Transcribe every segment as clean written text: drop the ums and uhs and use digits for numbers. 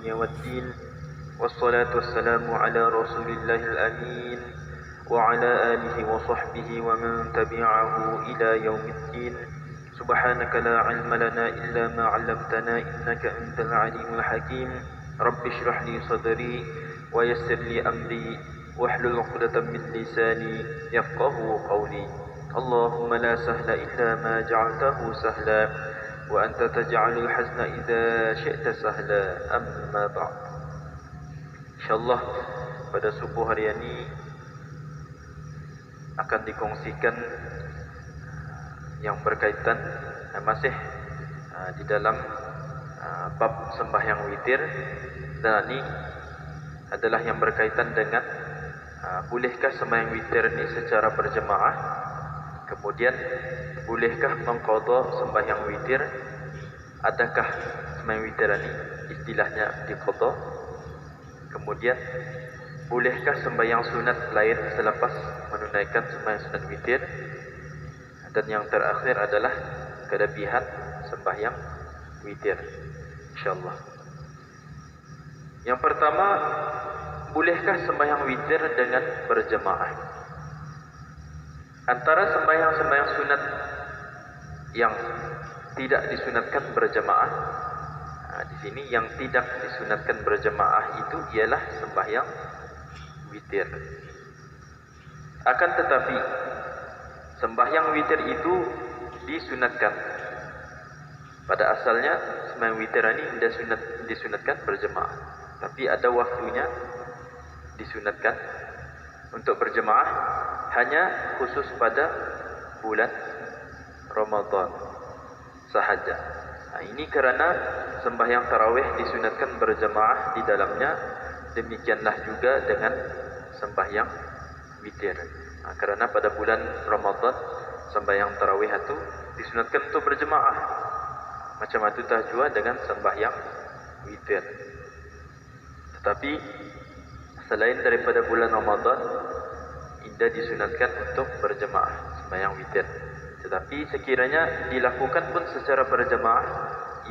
الدنيا والدين والصلاة والسلام على رسول الله الأمين وعلى آله وصحبه ومن تبعه إلى يوم الدين. سبحانك لا علم لنا إلا ما علمتنا إنك أنت العليم الحكيم. رب اشرح لي صدري ويسر لي أمري واحلل عقدة من لساني يفقه قولي. اللهم لا سهل إلا ما جعلته سهلا وأنت تجعل الحزن إذا شئت سهلا. أما بعد. InsyaAllah pada subuh hari ini akan dikongsikan yang berkaitan masih di dalam bab sembahyang witir, dan ini adalah yang berkaitan dengan bolehkah sembahyang witir ini secara berjemaah, kemudian bolehkah mengqadha sembahyang witir, adakah sembahyang witir ini istilahnya diqadha, kemudian bolehkah sembahyang sunat lain selepas menunaikan sembahyang sunat witir, dan yang terakhir adalah kelebihan sembahyang witir insyaallah. Yang pertama, bolehkah sembahyang witir dengan berjemaah? Antara sembahyang-sembahyang sunat yang tidak disunatkan berjemaah, di sini yang tidak disunatkan berjemaah itu ialah sembahyang witir. Akan tetapi sembahyang witir itu disunatkan. Pada asalnya sembahyang witir ini disunatkan berjemaah, tapi ada waktunya disunatkan untuk berjemaah hanya khusus pada bulan Ramadan sahaja. Ini kerana sembahyang tarawih disunatkan berjemaah di dalamnya, demikianlah juga dengan sembahyang witir. Kerana pada bulan Ramadan sembahyang tarawih itu disunatkan untuk berjemaah. Macam itu juga dengan sembahyang witir. Tetapi selain daripada bulan Ramadan, tidak disunatkan untuk berjemaah sembahyang witir. Tetapi sekiranya dilakukan pun secara berjemaah,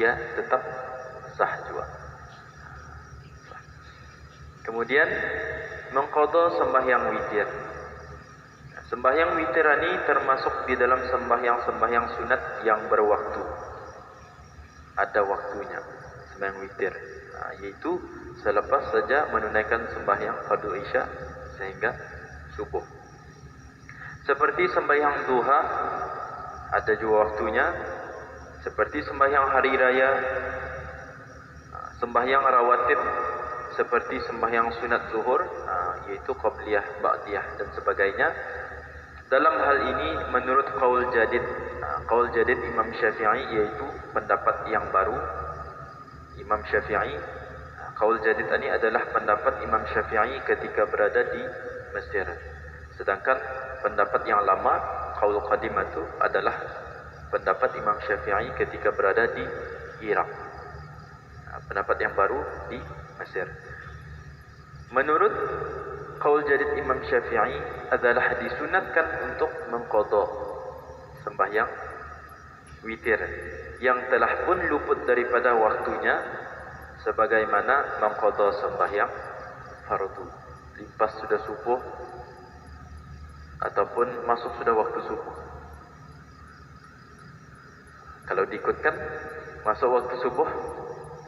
ia tetap sah juga. Kemudian mengqadha sembahyang witir. Sembahyang witir ini termasuk di dalam sembahyang sunat yang berwaktu. Ada waktunya sembahyang witir, yaitu selepas saja menunaikan sembahyang fardu isya sehingga subuh. Seperti sembahyang duha ada juga waktunya, seperti sembahyang hari raya, sembahyang rawatib seperti sembahyang sunat zuhur, yaitu qabliyah, ba'diyah dan sebagainya. Dalam hal ini menurut qaul jadid Imam Syafi'i, yaitu pendapat yang baru Imam Syafi'i. Qaul jadid ini adalah pendapat Imam Syafi'i ketika berada di Mesir. Sedangkan pendapat yang lama, qaul qadim itu adalah pendapat Imam Syafi'i ketika berada di Irak. Pendapat yang baru di Mesir. Menurut qaul jadid Imam Syafi'i adalah disunatkan untuk mengqadha sembahyang witir yang telah pun luput daripada waktunya, sebagaimana mengqadha sembahyang fardu lepas sudah subuh ataupun masuk sudah waktu subuh. Kalau diikutkan masuk waktu subuh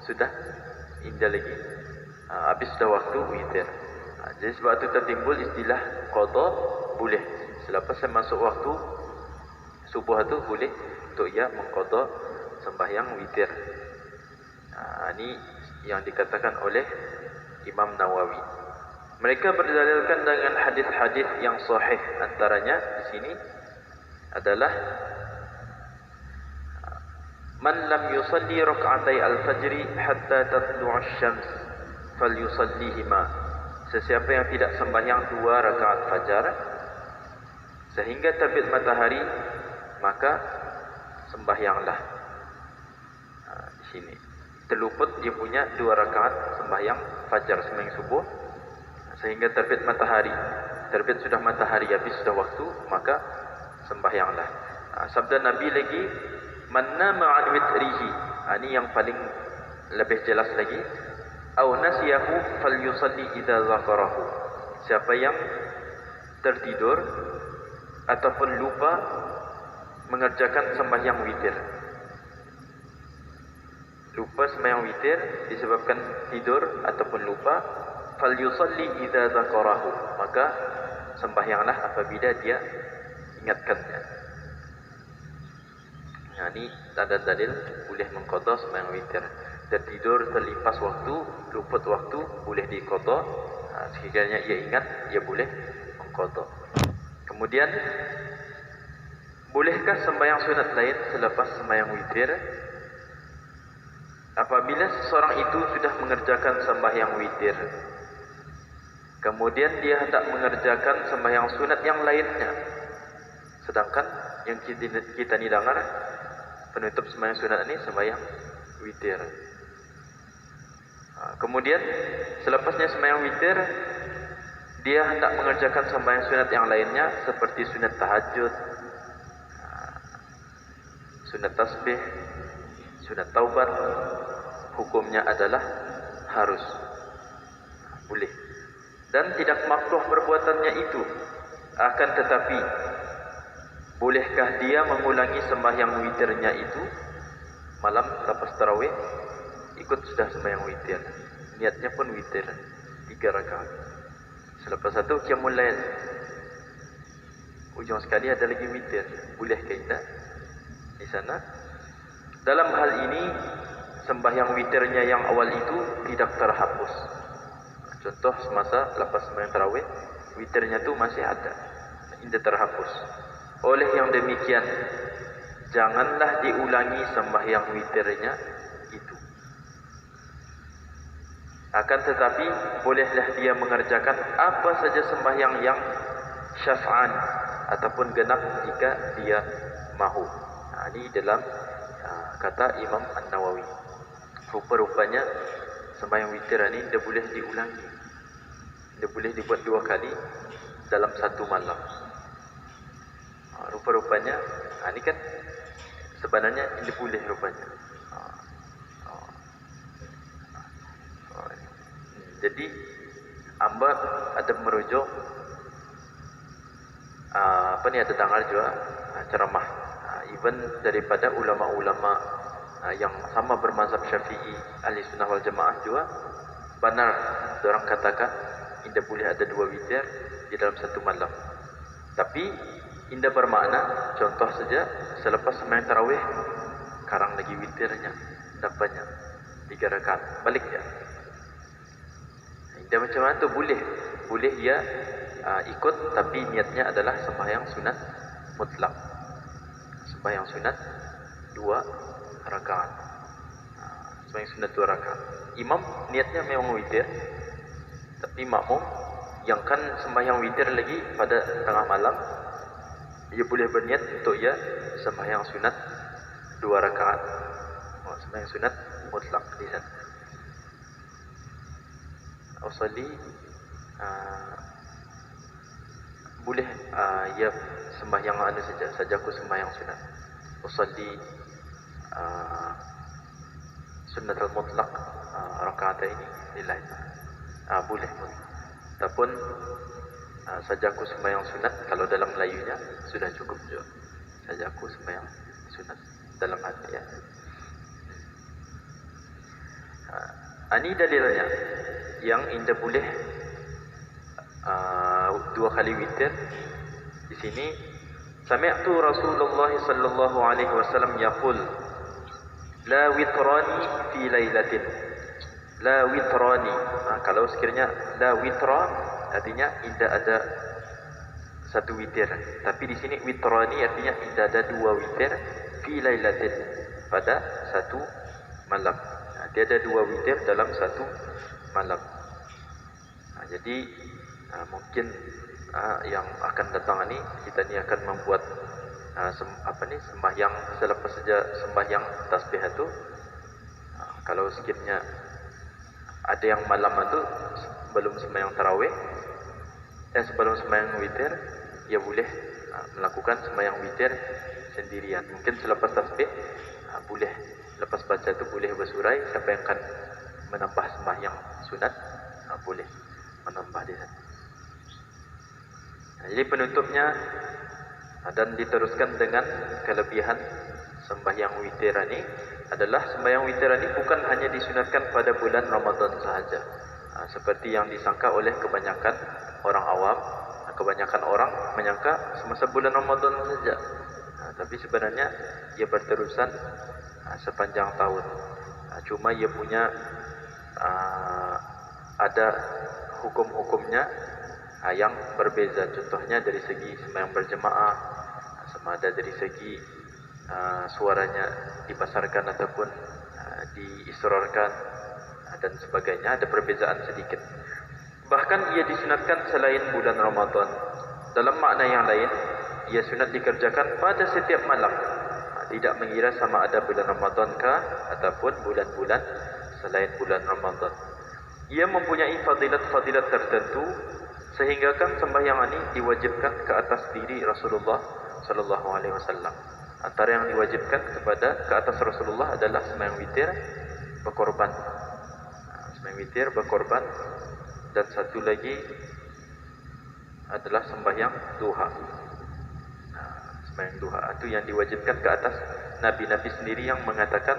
sudah indah lagi, habis sudah waktu witir. Jadi sebab itu tertimbul istilah qadha boleh. Selepas masuk waktu subuh itu boleh untuk ia mengqadha sembahyang witir. Ini yang dikatakan oleh Imam Nawawi. Mereka berdalilkan dengan hadis-hadis yang sahih. Antaranya di sini adalah man lam yusalli rak'atai al-fajri hatta tatlu'a asy-syams falyusallihima. Sesiapa yang tidak sembahyang 2 rakaat fajar sehingga terbit matahari, maka sembahyanglah. Di sini terluput dia punya 2 rakaat sembahyang fajar, sembahyang subuh sehingga terbit matahari. Terbit sudah matahari, habis sudah waktu, maka sembahyanglah. Sabda Nabi lagi, man nama an witrihi. Ini yang paling lebih jelas lagi. Au nasiyahu falyusalli idza dzakarahu. Siapa yang tertidur ataupun lupa mengerjakan sembahyang witir. Lupa sembahyang witir disebabkan tidur ataupun lupa, falyusalli idza dzakarahu. Maka sembahyanglah apabila dia ingatkannya. Nah, ini ada dalil boleh mengqadha sembahyang witir. Tertidur, terlimpas waktu, luput waktu, boleh diqadha. Sekiranya ia ingat, ia boleh mengqadha. Kemudian, bolehkah sembahyang sunat lain selepas sembahyang witir? Apabila seseorang itu sudah mengerjakan sembahyang witir, kemudian dia hendak mengerjakan sembahyang sunat yang lainnya, sedangkan yang kita ni dengar penutup sembahyang sunat ini sembahyang witir. Kemudian selepasnya sembahyang witir, dia hendak mengerjakan sembahyang sunat yang lainnya seperti sunat tahajud, sunat tasbih, sunat taubat. Hukumnya adalah harus, boleh, dan tidak makruh perbuatannya itu. Akan tetapi, bolehkah dia mengulangi sembahyang witirnya itu malam lepas tarawih? Ikut sudah sembahyang witir, niatnya pun witir 3 rakaat. Selepas satu qiyamul lail, ujung sekali ada lagi witir. Bolehkah kita di sana? Dalam hal ini sembahyang witirnya yang awal itu tidak terhapus. Contoh semasa lepas sembahyang tarawih, witirnya itu masih ada, tidak terhapus. Oleh yang demikian, janganlah diulangi sembahyang witirnya itu. Akan tetapi, bolehlah dia mengerjakan apa saja sembahyang yang syaf'an ataupun genap jika dia mahu. Ini dalam kata Imam An-Nawawi. Rupa-rupanya sembahyang witir ini dia boleh diulangi. Dia boleh dibuat 2 kali dalam satu malam. Rupa-rupanya, ini kan sebenarnya ini boleh rupanya. Jadi amba ada merujuk ada dengar juga ceramah even daripada ulama-ulama yang sama bermazhab Syafi'i, ahli sunnah wal jamaah juga benar orang katakan tidak boleh ada 2 witir di dalam satu malam. Tapi indah bermakna, contoh saja selepas sembahyang tarawih sekarang lagi witirnya dapatnya 3 rakaat, balik ya. Indah macam mana tu boleh dia ikut, tapi niatnya adalah sembahyang sunat mutlak, sembahyang sunat 2 rakaat, sembahyang sunat 2 rakaat. Imam niatnya memang witir, tapi makmum yang kan sembahyang witir lagi pada tengah malam, ia boleh berniat untuk ia sembahyang sunat 2 rakaat, sembahyang sunat mutlak di sana. Usalli boleh ia sembahyang saja aku sembahyang sunat. Usalli sunat al-mutlaq rakaat ini nilai boleh pun. Ataupun saja aku sembahyang sunat, kalau dalam Melayunya sudah cukup juga. Saja aku sembahyang sunat dalam hati ya. Ini dalilnya yang indah boleh 2 kali witir. Di sini sami'tu Rasulullah sallallahu alaihi wasallam yaqul la witrani fi lailatin. La witrani. Kalau sekiranya la witra artinya tidak ada 1 witir. Tapi di sini witrani artinya tidak ada 2 witir fi lailatin, pada 1 malam. Dia ada 2 witir dalam 1 malam. Jadi mungkin yang akan datang ini kita ni akan membuat sembahyang selepas saja sembahyang tasbih itu. Kalau sekiranya ada yang malam itu sebelum sembahyang tarawih sebelum sembahyang witir, ia boleh melakukan sembahyang witir sendirian. Mungkin selepas tasbih boleh, lepas baca itu boleh bersurai. Siapa yang akan menambah sembahyang sunat, boleh menambah di sana. Jadi penutupnya dan diteruskan dengan kelebihan sembahyang witir ini adalah sembahyang witir ini bukan hanya disunatkan pada bulan Ramadan sahaja, seperti yang disangka oleh kebanyakan orang awam. Kebanyakan orang menyangka semasa bulan Ramadan saja, tapi sebenarnya ia berterusan sepanjang tahun. Cuma ia punya ada hukum-hukumnya yang berbeza. Contohnya dari segi sembahyang berjemaah, sama ada dari segi suaranya dibesarkan ataupun diisrarkan dan sebagainya, ada perbezaan sedikit. Bahkan ia disunatkan selain bulan Ramadan. Dalam makna yang lain, ia sunat dikerjakan pada setiap malam, tidak mengira sama ada bulan Ramadan kah ataupun bulan-bulan selain bulan Ramadan. Ia mempunyai fadilat-fadilat tertentu sehinggakan sembahyang ini diwajibkan ke atas diri Rasulullah sallallahu alaihi wasallam. Antara yang diwajibkan ke atas Rasulullah adalah sembahyang witir berkorban. Sembahyang witir berkorban, dan satu lagi adalah sembahyang duha. Sembahyang duha itu yang diwajibkan ke atas Nabi-Nabi sendiri, yang mengatakan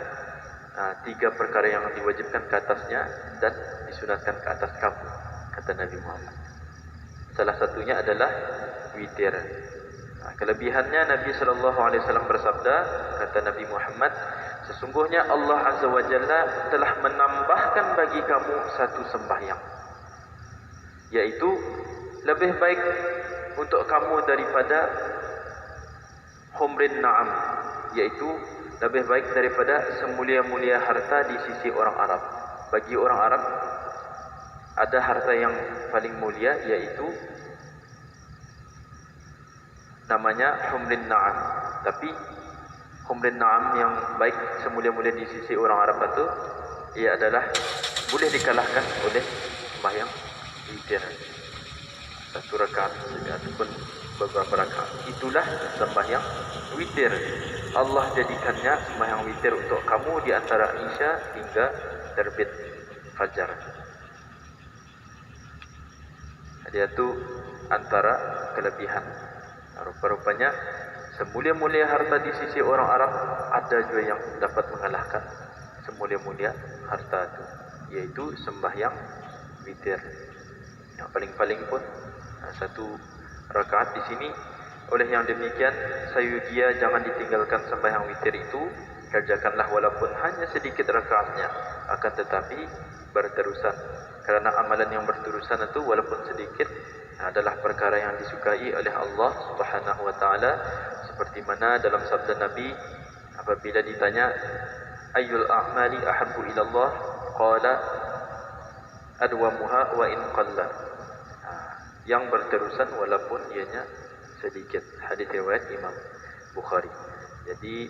3 perkara yang diwajibkan ke atasnya dan disunatkan ke atas kamu, kata Nabi Muhammad. Salah satunya adalah witir. Kelebihannya, Nabi SAW bersabda, kata Nabi Muhammad, sesungguhnya Allah Azza wa Jalla telah menambahkan bagi kamu satu sembahyang, yaitu lebih baik untuk kamu daripada humrin na'am, yaitu lebih baik daripada semulia-mulia harta di sisi orang Arab. Bagi orang Arab ada harta yang paling mulia, yaitu namanya humrin na'am. Tapi humrin na'am yang baik semulia-mulia di sisi orang Arab itu, ia adalah boleh dikalahkan oleh sembahyang witir, satu rakaat ataupun beberapa rakaat. Itulah sembahyang witir. Allah jadikannya sembahyang witir untuk kamu di antara Isya hingga terbit fajar. Dia itu antara kelebihan. Rupa-rupanya semulia-mulia harta di sisi orang Arab, ada juga yang dapat mengalahkan semulia-mulia harta itu, yaitu sembahyang witir. Yang paling-paling pun satu rakaat di sini. Oleh yang demikian, sayudia jangan ditinggalkan sembahyang witir itu. Kerjakanlah walaupun hanya sedikit rakaatnya, akan tetapi berterusan. Kerana amalan yang berterusan itu walaupun sedikit adalah perkara yang disukai oleh Allah Subhanahu wa taala, seperti mana dalam sabda Nabi apabila ditanya ayyul a'mali ahabbu ila Allah, qala adwamuha wa in qalla. Yang berterusan walaupun ianya sedikit. Hadis riwayat Imam Bukhari. Jadi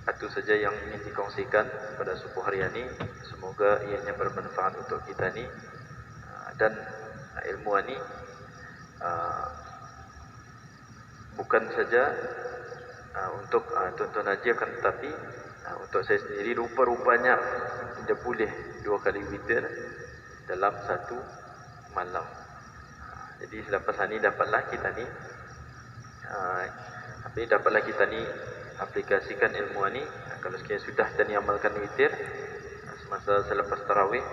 itu saja yang ingin dikongsikan pada subuh hari ini. Semoga ianya bermanfaat untuk kita ni, dan ilmu ini bukan saja untuk tonton aja, kan, tetapi untuk saya sendiri. Rupa-rupanya dia boleh 2 kali witir dalam satu malam. Jadi selepas ini dapatlah kita ni aplikasikan ilmu ini. Kalau sekiranya sudah dan amalkan witir semasa selepas tarawih,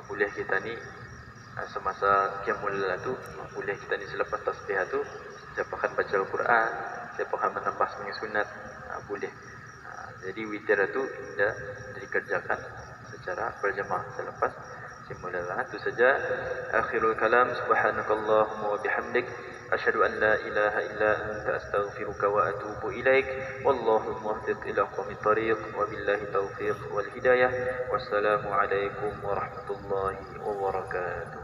boleh kita ni semasa qiyamul lail tu, boleh kita ni selepas tasbih tu, siapa akan baca Al-Quran, siapa akan menambah sembahyang sunat, boleh. Jadi witir itu tidak dikerjakan secara berjemaah selepas qiyamul lail. Itu saja. Akhirul kalam. Subhanakallahumma wa bihamdik, asyhadu an la ilaha illa anta, astaghfiruka wa atubu ilaik. Wallahu muwaffiq ila aqwamit thariq, wa billahi taufiq wal hidayah. Wassalamu alaikum warahmatullahi wabarakatuh.